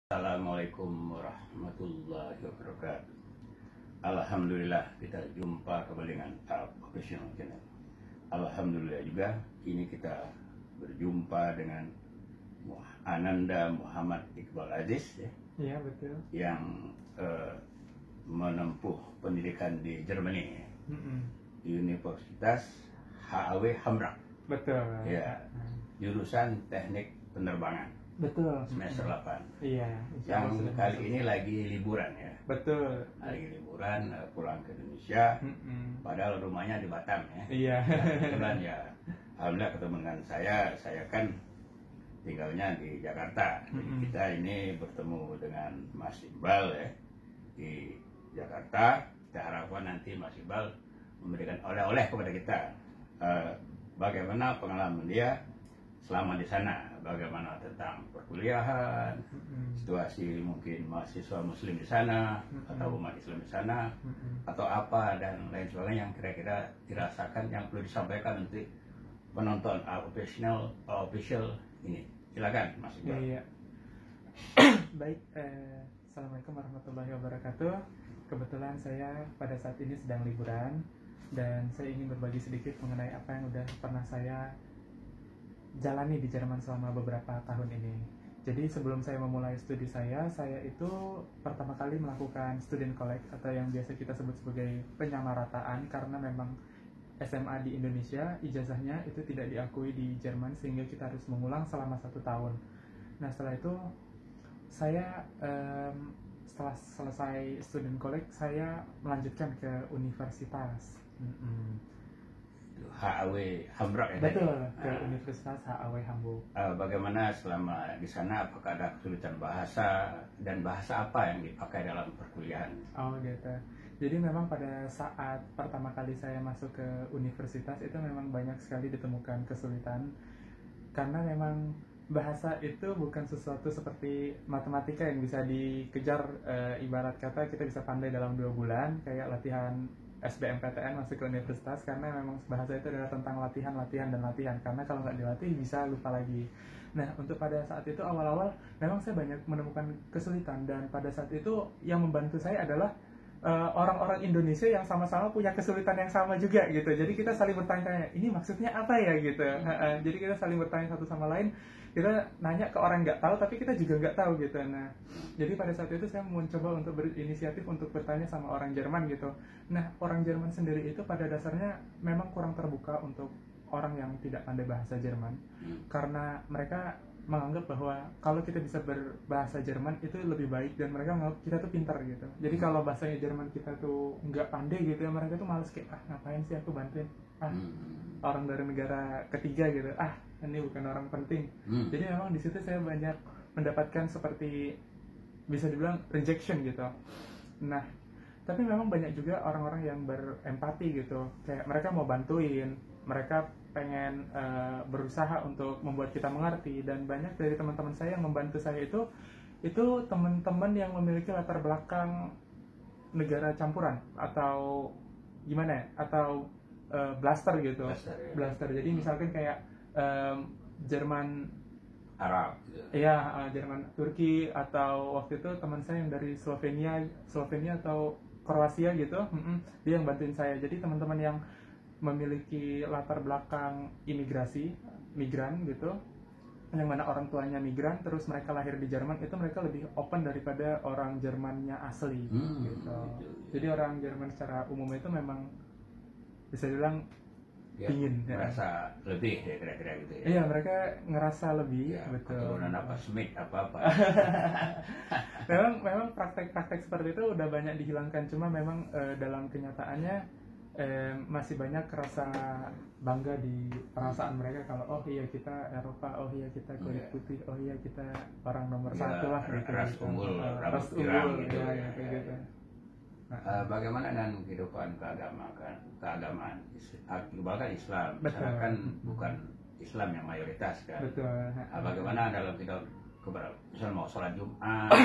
Assalamualaikum warahmatullahi wabarakatuh. Alhamdulillah kita jumpa kembali dengan Professional Channel. Alhamdulillah juga ini kita berjumpa dengan Ananda Muhammad Iqbal Aziz ya. Iya betul. Yang menempuh pendidikan di Jerman di Universitas HAW Hamburg. Betul. Ya, jurusan teknik penerbangan. Betul. Semester 8. Iya. Yang kali ini lagi liburan ya. Betul. Lagi liburan pulang ke Indonesia. Padahal rumahnya di Batam ya. Iya. Kebetulan ya, alhamdulillah ketemu dengan saya kan tinggalnya di Jakarta. Jadi kita ini bertemu dengan Mas Iqbal ya di Jakarta. Kita harapkan nanti Mas Iqbal memberikan oleh-oleh kepada kita. Bagaimana pengalaman dia selama di sana, bagaimana tentang perkuliahan, situasi mungkin mahasiswa muslim di sana, atau umat Islam di sana, atau apa dan lain sebagainya yang kira-kira dirasakan yang perlu disampaikan untuk penonton official ini. Silakan Mas Iqbal. Iya. Baik, Assalamualaikum warahmatullahi wabarakatuh. Kebetulan saya pada saat ini sedang liburan dan saya ingin berbagi sedikit mengenai apa yang udah pernah saya jalani di Jerman selama beberapa tahun ini. Jadi sebelum saya memulai studi saya itu pertama kali melakukan student collect atau yang biasa kita sebut sebagai penyamarataan karena memang SMA di Indonesia ijazahnya itu tidak diakui di Jerman sehingga kita harus mengulang selama 1 tahun. Nah setelah itu saya setelah selesai student collect saya melanjutkan ke universitas. HAW Hamburg ya. Betul, ke Universitas HAW Hamburg. Bagaimana selama di sana, apakah ada kesulitan bahasa dan bahasa apa yang dipakai dalam perkuliahan? Oh gitu. Jadi memang pada saat pertama kali saya masuk ke universitas itu memang banyak sekali ditemukan kesulitan karena memang bahasa itu bukan sesuatu seperti matematika yang bisa dikejar, ibarat kata kita bisa pandai dalam 2 bulan kayak latihan SBMPTN masuk ke universitas, karena memang bahasa itu adalah tentang latihan dan latihan, karena kalau nggak dilatih bisa lupa lagi. Nah untuk pada saat itu awal-awal memang saya banyak menemukan kesulitan dan pada saat itu yang membantu saya adalah orang-orang Indonesia yang sama-sama punya kesulitan yang sama juga gitu. Jadi kita saling bertanya, ini maksudnya apa ya gitu. Jadi kita saling bertanya satu sama lain. Kita nanya ke orang nggak tahu, tapi kita juga nggak tahu gitu. Nah, jadi pada saat itu saya mencoba untuk berinisiatif untuk bertanya sama orang Jerman gitu. Nah, orang Jerman sendiri itu pada dasarnya memang kurang terbuka untuk orang yang tidak pandai bahasa Jerman, karena mereka menganggap bahwa kalau kita bisa berbahasa Jerman itu lebih baik dan mereka menganggap kita tuh pintar gitu. Jadi kalau bahasanya Jerman kita tuh nggak pandai gitu ya, mereka tuh males kayak ngapain sih aku bantuin orang dari negara ketiga gitu, ini bukan orang penting. Jadi memang di situ saya banyak mendapatkan seperti bisa dibilang rejection gitu. Nah tapi memang banyak juga orang-orang yang berempati gitu, kayak mereka mau bantuin, mereka pengen berusaha untuk membuat kita mengerti. Dan banyak dari teman-teman saya yang membantu saya itu teman-teman yang memiliki latar belakang negara campuran atau gimana ya, atau blaster gitu. Blaster. Jadi misalkan kayak Jerman Arab gitu. Iya, Jerman Turki, atau waktu itu teman saya yang dari Slovenia atau Kroasia gitu. Dia yang bantuin saya. Jadi teman-teman yang memiliki latar belakang migran gitu, yang mana orang tuanya migran terus mereka lahir di Jerman, itu mereka lebih open daripada orang Jermannya asli gitu. Jadi orang Jerman secara umum itu memang bisa dibilang dingin, merasa lebih ya kira-kira gitu ya. Iya, mereka ngerasa lebih ya, betul. Keturunan apa Smith apa memang praktek-praktek seperti itu udah banyak dihilangkan, cuma memang dalam kenyataannya masih banyak rasa bangga di perasaan mereka kalau oh iya kita Eropa, oh iya kita kulit putih, oh iya kita orang nomor 1 lah gitu. Ras unggul, ras unggul gitu. Gitu. Bagaimana dengan kehidupan keagamaan? Iqbal kan Islam, betul. Kan bukan Islam yang mayoritas kan. Betul. Bagaimana dalam kehidupan, misalnya mau sholat Jumat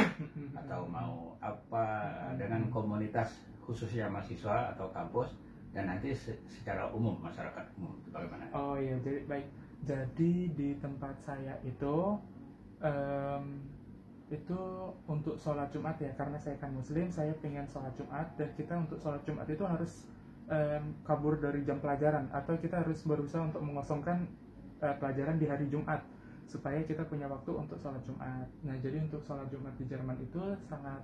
atau mau apa dengan komunitas khususnya mahasiswa atau kampus dan nanti secara umum masyarakat umum bagaimana? Oh iya, jadi baik. Jadi di tempat saya itu itu untuk sholat Jumat ya, karena saya kan muslim, saya pengen sholat Jumat, dan kita untuk sholat Jumat itu harus kabur dari jam pelajaran, atau kita harus berusaha untuk mengosongkan pelajaran di hari Jumat supaya kita punya waktu untuk sholat Jumat. Nah, jadi untuk sholat Jumat di Jerman itu sangat,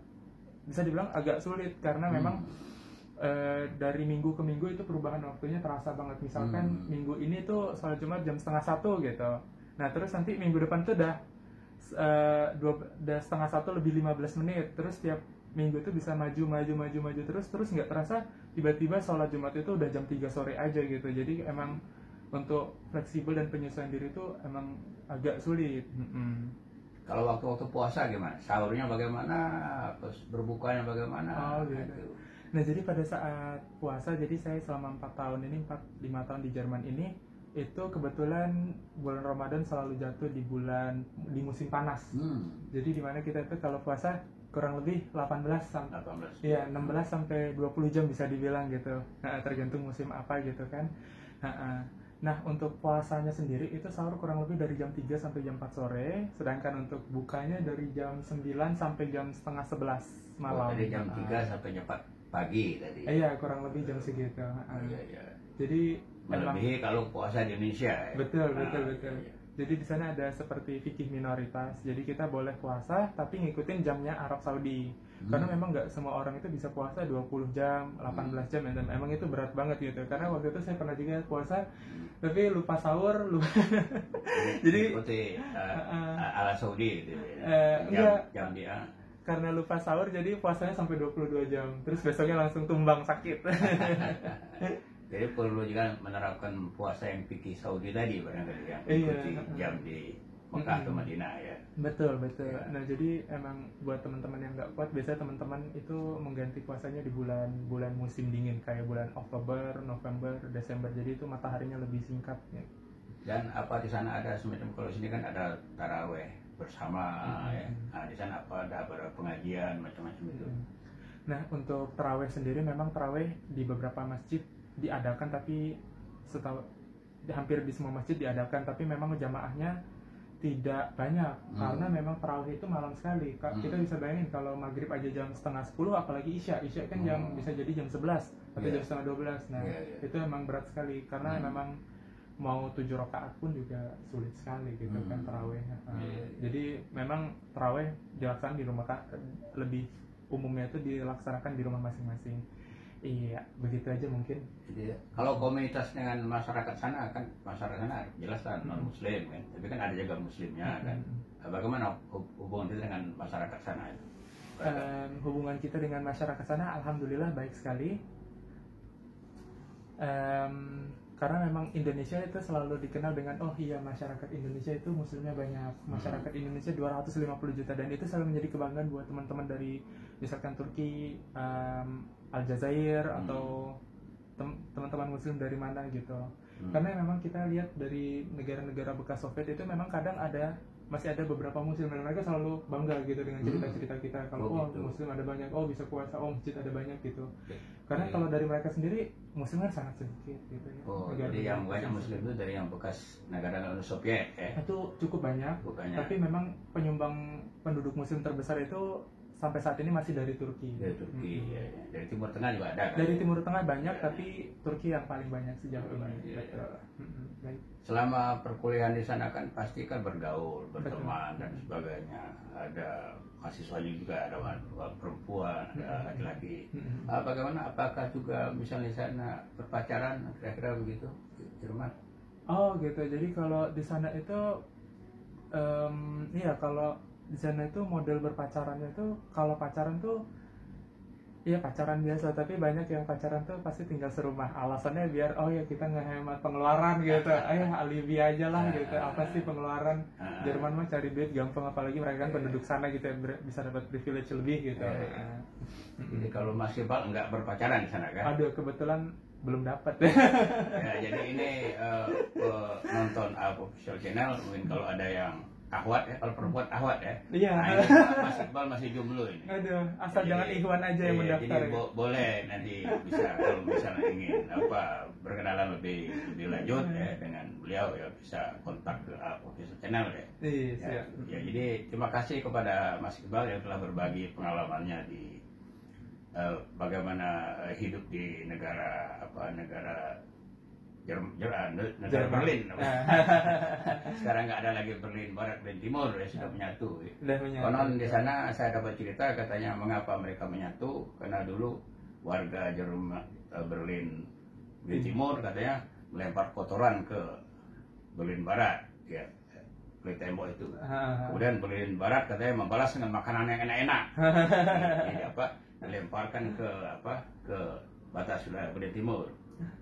bisa dibilang agak sulit, karena memang dari minggu ke minggu itu perubahan waktunya terasa banget. Misalkan minggu ini tuh sholat Jumat jam 12:30 gitu, nah terus nanti minggu depan tuh udah 12:30 lebih 15 menit, terus tiap minggu itu bisa maju terus nggak terasa tiba-tiba sholat Jumat itu udah jam 3 sore aja gitu. Jadi emang untuk fleksibel dan penyesuaian diri itu emang agak sulit. Kalau waktu-waktu puasa gimana? Sahurnya bagaimana? Terus berbukanya bagaimana? Oh gitu. Nah, jadi pada saat puasa, jadi saya selama 4 tahun ini, 4-5 tahun di Jerman ini, itu kebetulan bulan Ramadan selalu jatuh di musim panas. Jadi dimana kita itu kalau puasa kurang lebih 16 sampai 20 jam bisa dibilang gitu. Nah, tergantung musim apa gitu kan. Nah, untuk puasanya sendiri itu sahur kurang lebih dari jam 3 sampai jam 4 sore, sedangkan untuk bukanya dari jam 9 sampai jam setengah 11 malam. Dari jam 3 sampai jam 4 pagi tadi. Iya, kurang lebih jam segitu. Iya. Jadi melebihi kalau puasa di Indonesia ya? Betul. Iya. Jadi di sana ada seperti fikih minoritas. Jadi kita boleh puasa tapi ngikutin jamnya Arab Saudi. Karena memang nggak semua orang itu bisa puasa 20 jam, 18 jam, dan emang itu berat banget gitu. Karena waktu itu saya pernah juga puasa tapi lupa sahur, jadi seperti ala Saudi gitu enggak. Jam dia. Karena lupa sahur jadi puasanya sampai 22 jam. Terus besoknya langsung tumbang sakit. Jadi perlu juga menerapkan puasa yang fikih Saudi tadi barangkali yang ikuti jam di Mekah atau Madinah ya. Betul. Nah, jadi emang buat teman-teman yang nggak kuat, biasanya teman-teman itu mengganti puasanya di bulan musim dingin kayak bulan Oktober, November, Desember. Jadi itu mataharinya lebih singkat ya. Dan apa di sana ada semacam, kalau sini kan ada taraweh bersama ya. Nah, di sana apa ada pengajian macam-macam itu. Nah, untuk taraweh sendiri memang taraweh di beberapa masjid diadakan, tapi hampir di semua masjid diadakan, tapi memang jamaahnya tidak banyak karena memang tarawih itu malam sekali. Kita bisa bayangin kalau maghrib aja jam setengah 10, apalagi isya kan jam bisa jadi jam 11 atau jam setengah 12. Nah itu emang berat sekali karena memang mau 7 rakaat pun juga sulit sekali gitu kan tarawih. Jadi memang tarawih dilaksanakan di rumah, lebih umumnya itu dilaksanakan di rumah masing-masing. Iya, begitu aja mungkin. Jadi, kalau komunitas dengan masyarakat sana kan, masyarakat sana jelas kan non muslim kan, tapi kan ada juga muslimnya kan. Bagaimana hubungan kita dengan masyarakat sana itu? Hubungan kita dengan masyarakat sana alhamdulillah baik sekali. Karena memang Indonesia itu selalu dikenal dengan masyarakat Indonesia itu muslimnya banyak. Masyarakat Indonesia 250 juta, dan itu selalu menjadi kebanggaan buat teman-teman dari misalkan Turki, Aljazair atau teman-teman muslim dari mana gitu. Karena memang kita lihat dari negara-negara bekas Soviet itu memang kadang masih ada beberapa muslim, dan mereka selalu bangga gitu dengan cerita-cerita kita kalau gitu. muslim ada banyak, bisa puasa, masjid ada banyak gitu. Karena kalau dari mereka sendiri muslim kan sangat sedikit gitu ya. Jadi yang banyak muslim itu dari yang bekas negara Uni Soviet ya. Itu cukup banyak. Tapi memang penyumbang penduduk muslim terbesar itu sampai saat ini masih dari Turki. Dari Turki, ya. Dari Timur Tengah juga ada. Dari Timur Tengah banyak, tapi Turki yang paling banyak sejauh ini. Baik. Selama perkuliahan di sana kan pasti kan bergaul, berteman dan sebagainya. Ada mahasiswanya juga, ada perempuan, ada laki-laki. Bagaimana? Apakah juga misalnya di sana berpacaran, kira-kira begitu, Jerman? Oh gitu. Jadi kalau di sana itu, kalau di sana itu model berpacarannya tuh, kalau pacaran tuh pacaran biasa, tapi banyak yang pacaran tuh pasti tinggal serumah. Alasannya biar kita ngehemat pengeluaran gitu. Alibi aja lah gitu. Apa sih pengeluaran? Jerman mah cari duit gampang, apalagi mereka kan penduduk sana gitu, bisa dapat privilege lebih gitu. Jadi kalau masih enggak berpacaran di sana kan? Aduh, kebetulan belum dapat. Jadi ini nonton official channel, mungkin kalau ada yang ahwat ya, kalau perempuan ahwat ya. Iya. Nah, ini Mas Iqbal masih jomblo ini. Aduh, asal jangan Ikhwan aja yang mendaftar. Jadi boleh nanti bisa kalau misalnya ingin berkenalan lebih lanjut ya dengan beliau ya bisa kontak ke official channel ya. Iya. Ya, jadi terima kasih kepada Mas Iqbal yang telah berbagi pengalamannya di bagaimana hidup di negara Berlin. Sekarang nggak ada lagi Berlin Barat, Berlin Timur ya, sudah menyatu. Konon di sana saya dapat cerita katanya mengapa mereka menyatu, karena dulu warga Jerman Berlin Timur katanya melempar kotoran ke Berlin Barat ya, ke tembok itu. Kemudian Berlin Barat katanya membalas dengan makanan yang enak-enak. Jadi dilemparkan ke batas wilayah Berlin Timur.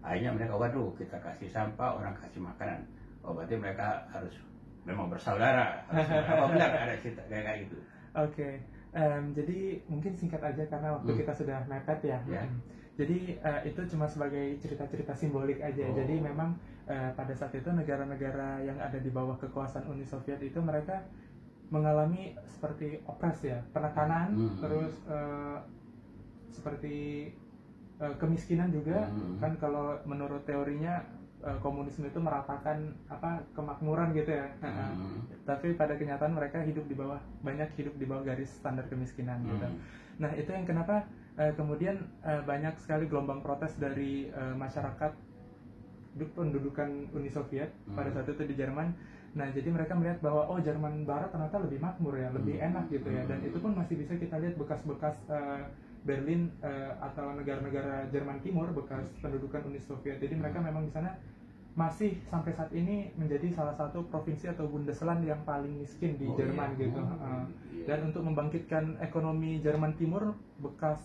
Akhirnya mereka, waduh, kita kasih sampah, orang kasih makanan. Oh, berarti mereka harus memang bersaudara. Apa benar ada cerita kayak gitu? Oke. Jadi mungkin singkat aja karena waktu kita sudah mepet ya. Jadi itu cuma sebagai cerita-cerita simbolik aja. Jadi memang pada saat itu negara-negara yang ada di bawah kekuasaan Uni Soviet itu mereka mengalami seperti opres ya, penekanan, terus seperti kemiskinan juga. Kan kalau menurut teorinya komunisme itu meratakan kemakmuran gitu ya. Tapi pada kenyataan mereka banyak hidup di bawah garis standar kemiskinan gitu. Nah, itu yang kenapa kemudian banyak sekali gelombang protes dari masyarakat pendudukan Uni Soviet pada saat itu di Jerman. Nah, jadi mereka melihat bahwa Jerman Barat ternyata lebih makmur ya, lebih enak gitu ya. Dan itu pun masih bisa kita lihat bekas-bekas Berlin atau negara-negara Jerman Timur bekas pendudukan Uni Soviet. Jadi mereka memang di sana masih sampai saat ini menjadi salah satu provinsi atau Bundesland yang paling miskin di Jerman gitu. Dan untuk membangkitkan ekonomi Jerman Timur bekas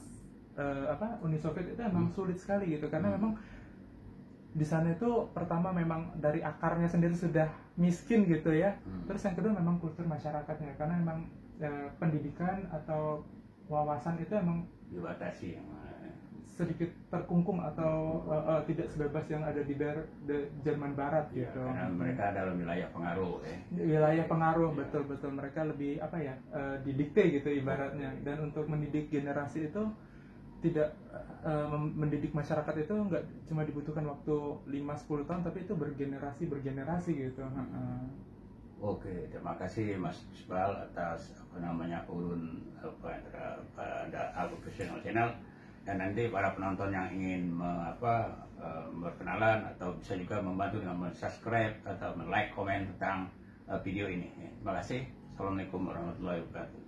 Uni Soviet itu memang sulit sekali gitu, karena memang di sana itu pertama memang dari akarnya sendiri sudah miskin gitu ya. Terus yang kedua memang kultur masyarakatnya, karena memang pendidikan atau wawasan itu emang dibatasi, sedikit terkungkung atau tidak sebebas yang ada di Jerman Barat gitu. Karena mereka dalam wilayah pengaruh ya. Wilayah pengaruh, betul-betul mereka lebih didikte gitu ibaratnya. Dan untuk mendidik generasi itu tidak mendidik masyarakat itu nggak cuma dibutuhkan waktu 5-10 tahun, tapi itu bergenerasi gitu. Oke, terima kasih Mas Iqbal atas urun pada Professional Channel. Dan nanti para penonton yang ingin berkenalan atau bisa juga membantu dengan subscribe atau like, komen tentang video ini. Terima kasih. Assalamualaikum warahmatullahi wabarakatuh.